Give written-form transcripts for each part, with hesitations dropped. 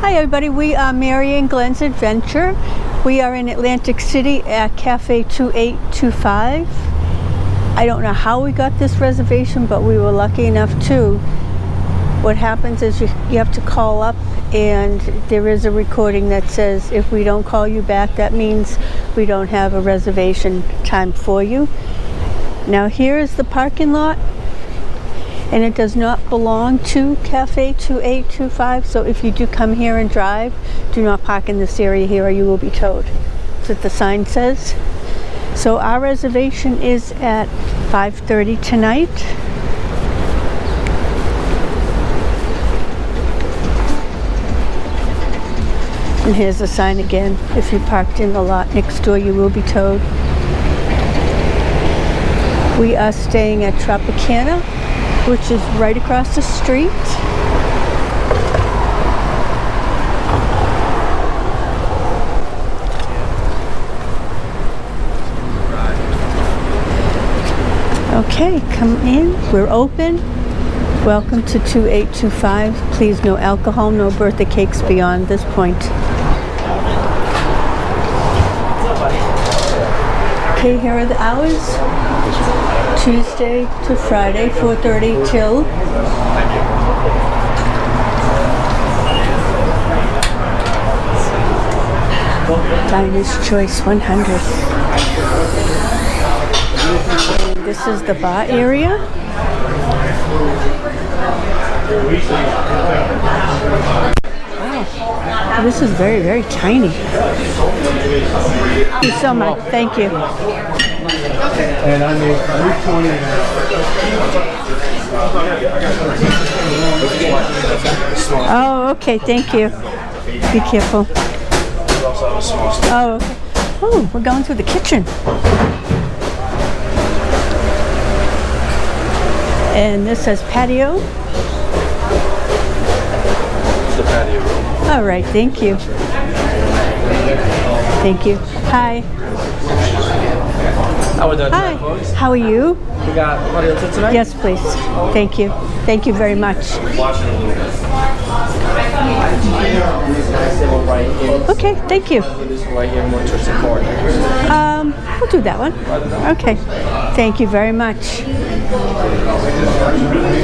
Hi everybody, we are Mary and Glen's Adventure. We are in Atlantic City at CAFE2825. I don't know how we got this reservation, but we were lucky enough to. What happens is you have to call up, and there is a recording that says if we don't call you back, that means we don't have a reservation time for you. Now here is the parking lot, and it does not belong to CAFE2825, so if you do come here and drive, do not park in this area here or you will be towed. That's what the sign says. So our reservation is at 5:30 tonight. And here's the sign again. If you parked in the lot next door, you will be towed. We are staying at Tropicana, which is right across the street. Okay, come in. We're open. Welcome to 2825. Please, no alcohol, no birthday cakes beyond this point. Okay, here are the hours. Tuesday to Friday, 4:30 till Diner's Choice 100. And this is the bar area. Wow, this is very, very tiny. Thank you so much. Thank you. And I made 320. Oh, okay. Thank you. Be careful. Oh, okay. Oh, we're going through the kitchen. And this says patio. It's the patio room. All right. Thank you. Thank you. Hi. Hi. How are you? We got burrata tonight? Yes, please. Thank you. Thank you very much. Okay, thank you. Right here, more towards the corner. We'll do that one. Okay. Thank you very much.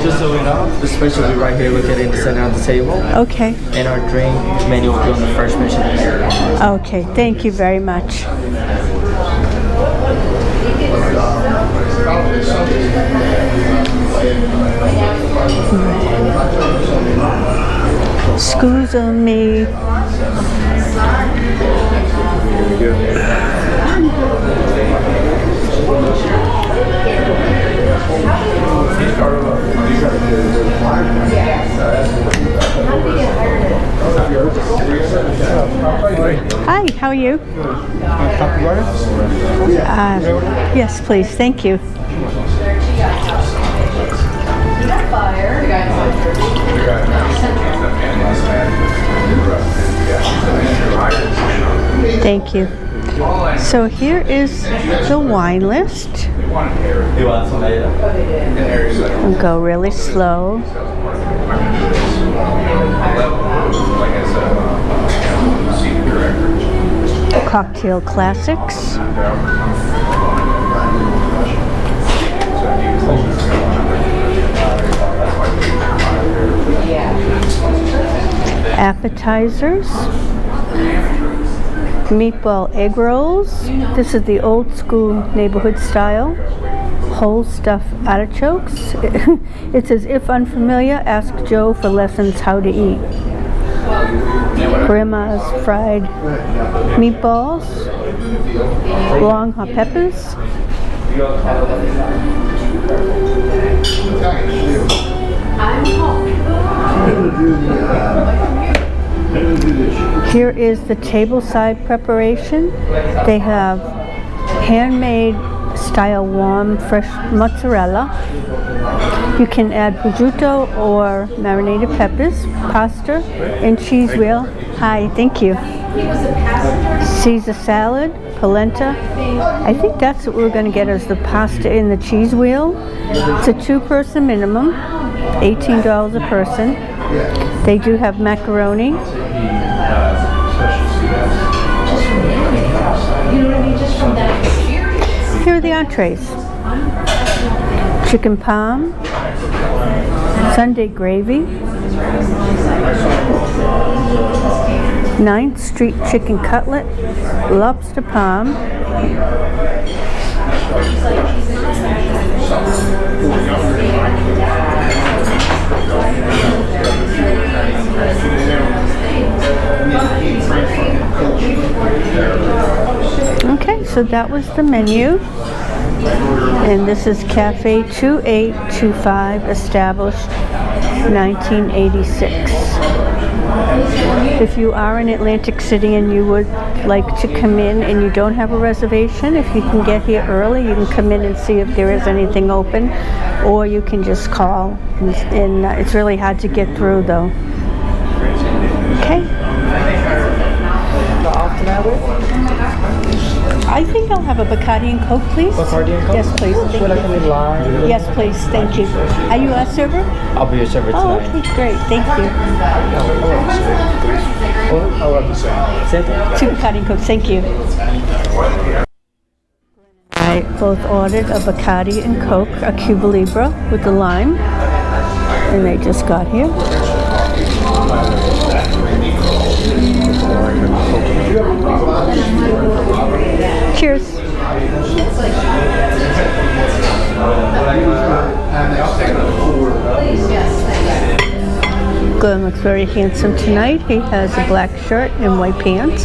Just so we know, the special will be right here located in the center of the table. Okay. And our drink menu will be on the first mission here. Okay, thank you very much. Excuse me. Hi, how are you? Yes, please. Thank you. Thank you. So here is the wine list. We'll go really slow. Cocktail classics. Appetizers. Meatball egg rolls. This is the old school neighborhood style. Whole stuffed artichokes. It says, if unfamiliar, ask Joe for lessons how to eat. Grandma's fried meatballs. Long hot peppers. Here is the tableside preparation. They have handmade style warm fresh mozzarella. You can add prosciutto or marinated peppers, pasta, and cheese wheel. Hi, thank you. Caesar salad, polenta. I think that's what we're going to get as the pasta in the cheese wheel. It's a 2-person minimum, $18 a person. They do have macaroni. Here are the entrees. Chicken parm, Sunday gravy, 9th Street chicken cutlet, lobster parm, okay, so that was the menu. And this is CAFE2825, established 1986. If you are in Atlantic City and you would like to come in and you don't have a reservation, if you can get here early, you can come in and see if there is anything open, or you can just call. And it's really hard to get through though. Okay. I think I'll have a Bacardi and Coke, please. Bacardi and Coke? Yes, please. Would I come in line? Yes, please. Thank you. Are you a server? I'll be your server tonight. Oh, okay, great. Thank you. I'll have the same. Two Bacardi and Coke. Thank you. I both ordered a Bacardi and Coke, a Cuba Libre with the lime, and they just got here. Cheers. Glen looks very handsome tonight. He has a black shirt and white pants.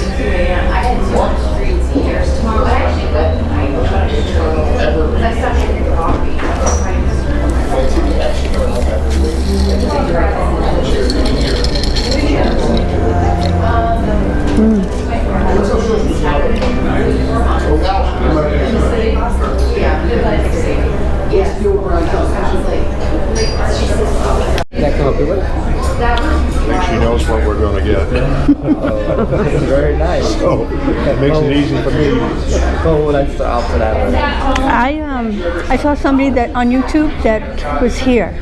I think she knows what we're going to get. Very nice. So it makes it easy for me. Oh, that's the opposite. I saw somebody that on YouTube that was here,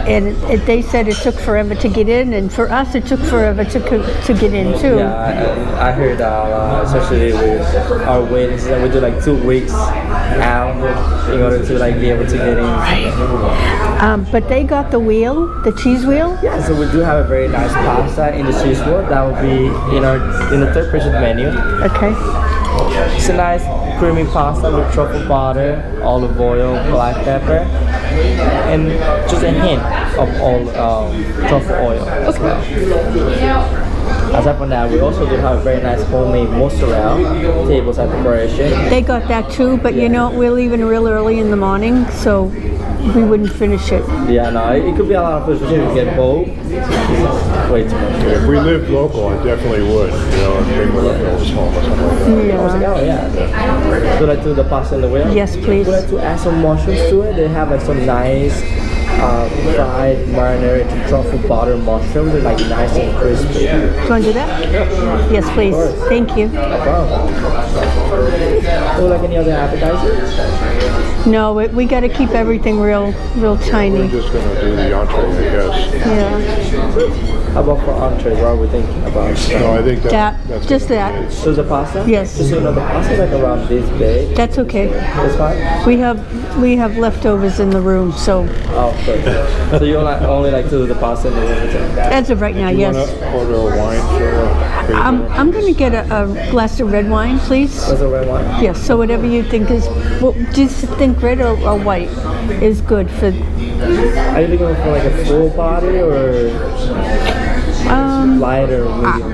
and they said it took forever to get in, and for us it took forever to get in too. Yeah, I heard especially with our waiting system, we do like 2 weeks out in order to like be able to get in. But they got the wheel, the cheese wheel. Yeah, so we do have a very nice pasta in the cheese wheel. That will be in the third page of the menu. Okay. It's a nice creamy pasta with truffle butter, olive oil, black pepper, and just a hint of all truffle oil as well. Aside from that, we also do have a very nice homemade mozzarella tableside preparation. They got that too, but you know, we're leaving real early in the morning, so we wouldn't finish it. Yeah, no, it could be a lot of food, especially if you get both. Way too much. If we lived local, I definitely would. You know, if we were at home or something like that. I was like, oh yeah. Would you like to do the pasta in the wheel? Yes, please. Would you like to add some mushrooms to it? They have like some nice fried marinated truffle butter mushrooms. They're like nice and crispy. Do you want to do that? Yeah. Yes, please. Thank you. No problem. Would you like any other appetizers? No, we got to keep everything real tiny. We're just going to do the entree, I guess. Yeah. How about for entrees? What are we thinking about? No, I think that's Just gonna that. be it. So the pasta? Yes. Just so you know, the pasta is like around this big. That's okay. That's fine? We have leftovers in the room, so Oh, good. So you only like to do the pasta in the room? as of right now, You yes. want to order a wine for I'm going to get a glass of red wine, please. That's a red wine? Yes, so whatever you think is, well, do you think red or white is good for? Are you looking for like a full body or light or medium?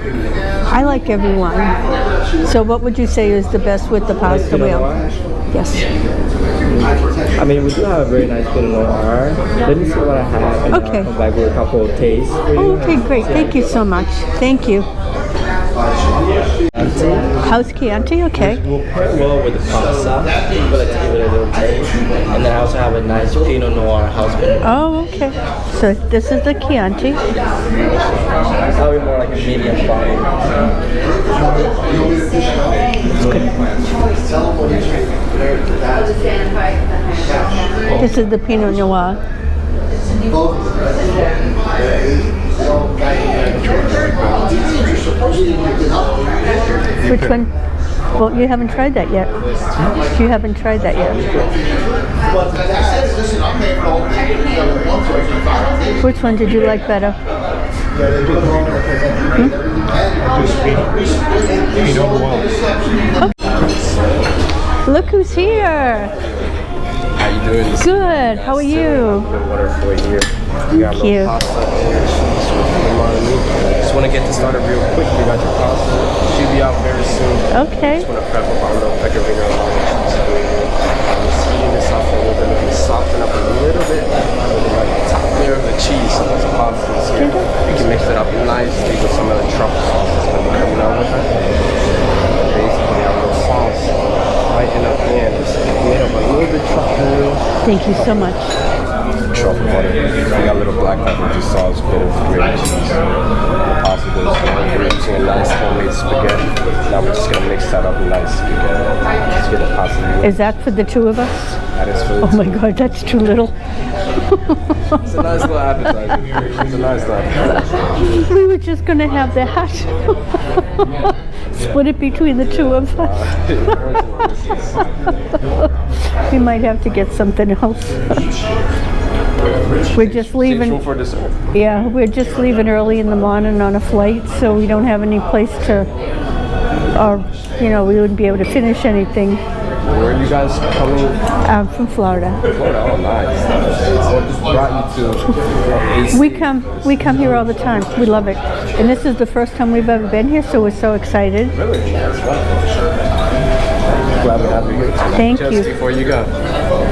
I like every wine. So what would you say is the best with the pasta Pinot wheel? Noir? Yes. I mean, we do have a very nice Pinot Noir. Let me see what I have. And Okay. I'll come back with a couple of tastes for you. Oh, okay, great. Thank you so much. Thank you. House Chianti, okay. We'll pair well with the pasta. We'll like to give it a little taste. And then I also have a nice Pinot Noir house Pinot. Oh, okay. So this is the Chianti. That'll be more like a medium body. This is the Pinot Noir. Which one? Well, you haven't tried that yet. You haven't tried that yet. Which one did you like better? Look who's here. How you doing? Good. How are you? Wonderful here. Thank you. Just want to get this started real quick. We got your pasta. She'll be out very soon. Okay. Just want to prep up our little pecorino. Heating this up a little bit. Let me soften up a little bit. The top layer of the cheese. So that's pasta here. You can mix it up nicely with some of the truffle sauce that's going to be coming out with that. Basically, our little sauce right in the end. Just made up a little bit truffle. Thank you so much. Truffle butter. We got a little black pepper, just sauce, bit of grated cheese. Pasta goes into a nice homemade spaghetti. Now we're just gonna mix that up nice spaghetti. Let's get the pasta. Is that for the two of us? That is for the Oh my God, that's too little. It's a nice little appetizer. It's a nice little appetizer. We were just gonna have that. Split it between the two of us. We might have to get something else. We're just leaving. For dessert. Yeah, we're just leaving early in the morning on a flight, so we don't have any place to, or we wouldn't be able to finish anything. Where are you guys coming? I'm from Florida. Florida. Oh, nice. What brought you to? We come here all the time. We love it, and this is the first time we've ever been here, so we're so excited. Really? Glad to have you here tonight. Thank Just you. before you go.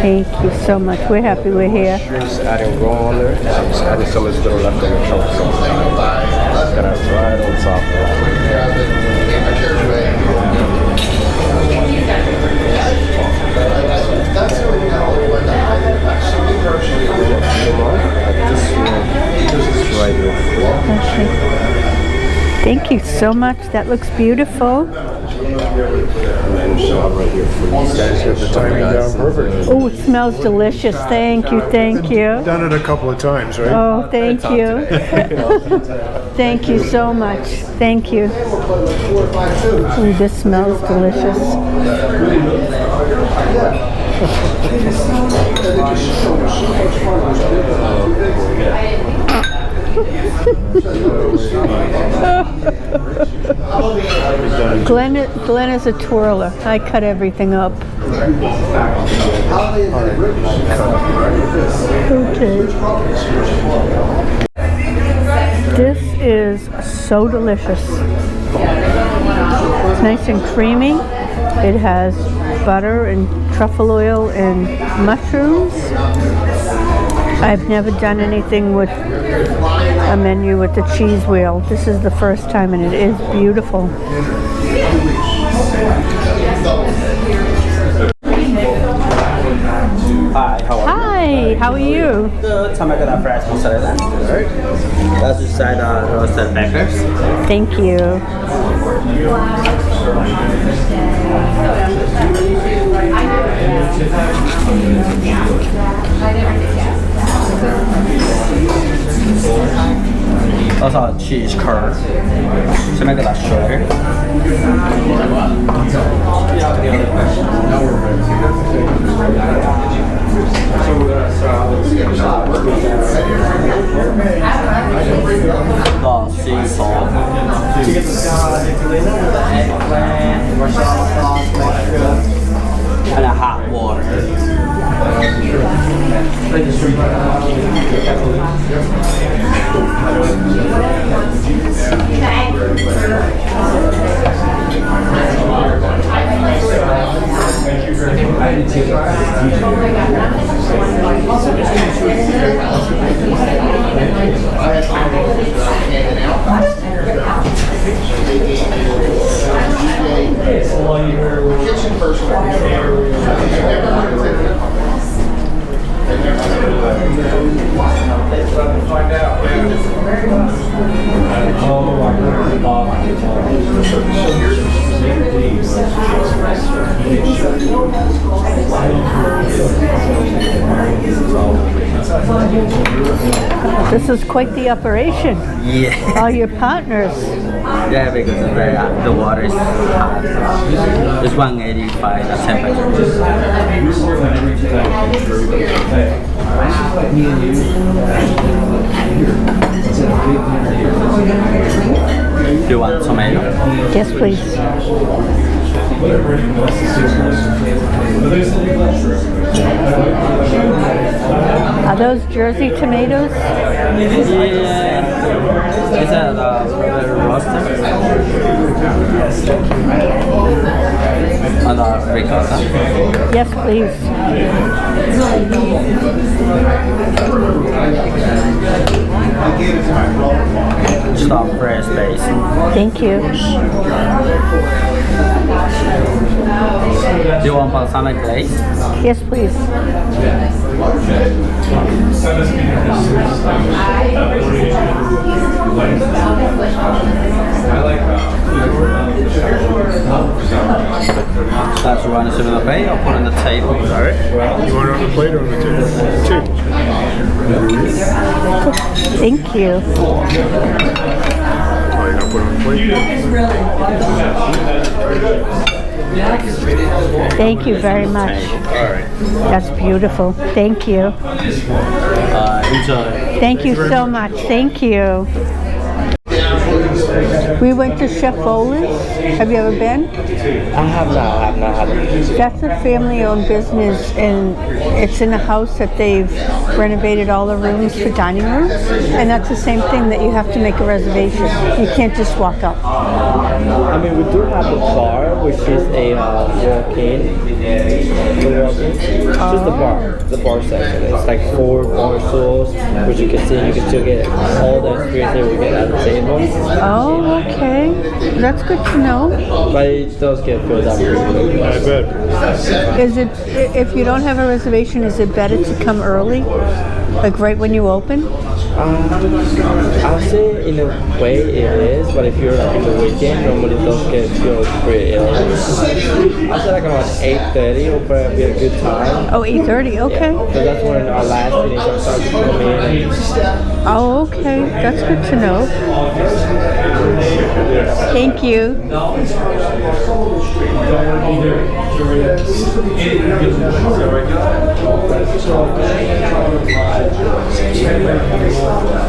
Thank you so much. We're happy we're here. Just adding raw on there. Just adding some of this little leftover truffle sauce. Just got it right on top of Okay. Thank you so much. That looks beautiful. Timing down perfect. Oh, it smells delicious. Thank you, thank you. Done it a couple of times, right? Oh, thank you. Thank you so much. Thank you. Ooh, this smells delicious. Glen is a twirler. I cut everything up. Okay. This is so delicious. It's nice and creamy. It has butter and truffle oil and mushrooms. I've never done anything with a menu with the cheese wheel. This is the first time and it is beautiful. Hi, how are you? Hi, how are you? Good. Tomato fresh mozzarella. That's inside roasted peppers. Thank you. Also cheese curd. Tomato shredded. The sea salt. Eggplant, Marshmallow sauce, and a hot water. This is quite the operation. Yeah. All your partners. Yeah, because the water is hot. It's 185 the temperature. Do you want tomato? Yes, please. Are those Jersey tomatoes? Yeah. Is that roasted? And ricotta? Yes, please. Stop fresh base. Thank you. Do you want balsamic glaze? Yes, please. That's you want to serve on the plate or put on the table? Alright. You want it on the plate or on the table? Table. Thank you. Oh, you're gonna put it on the plate? Thank you very much. Alright. That's beautiful. Thank you. Enjoy. Thank you so much. Thank you. We went to Chef Ola's. Have you ever been? I have not had it. That's a family-owned business, and it's in a house that they've renovated all the rooms for dining rooms. And that's the same thing, that you have to make a reservation. You can't just walk up. I mean, we do have the bar, which is a walk-in. Just the bar section. It's like 4 bar stools, which you can see. You can still get all the experience that we get at the table. Oh, okay. That's good to know. But it does get filled up pretty quickly. I bet. Is it, if you don't have a reservation, is it better to come early? Like right when you open? I'll say in a way it is, but if you're like in the weekend, normally it does get filled pretty early. I'll say like around 8:30 will probably be a good time. Oh, 8:30, okay. So that's when our last meetings are starting to come in. Oh, okay. That's good to know. Thank you.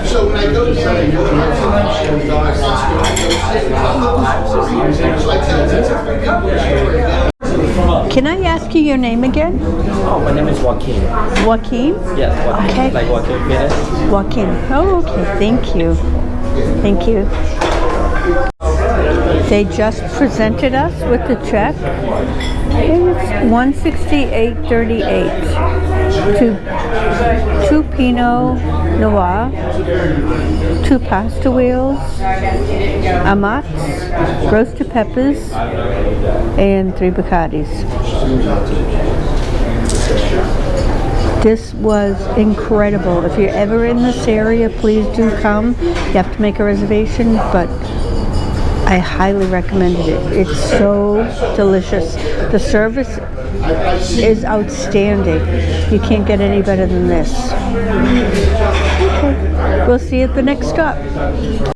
So when I go to Can I ask you your name again? Oh, my name is Joaquin. Joaquin? Yes, Joaquin. Okay. Like Joaquin Phoenix. Joaquin. Oh, okay. Thank you. Thank you. They just presented us with the check. It's $168.38 to 2 Pinot Noir, 2 pasta wheels, amats, roasted peppers, and 3 Bacardis. This was incredible. If you're ever in this area, please do come. You have to make a reservation, but I highly recommended it. It's so delicious. The service is outstanding. You can't get any better than this. Okay. We'll see you at the next stop.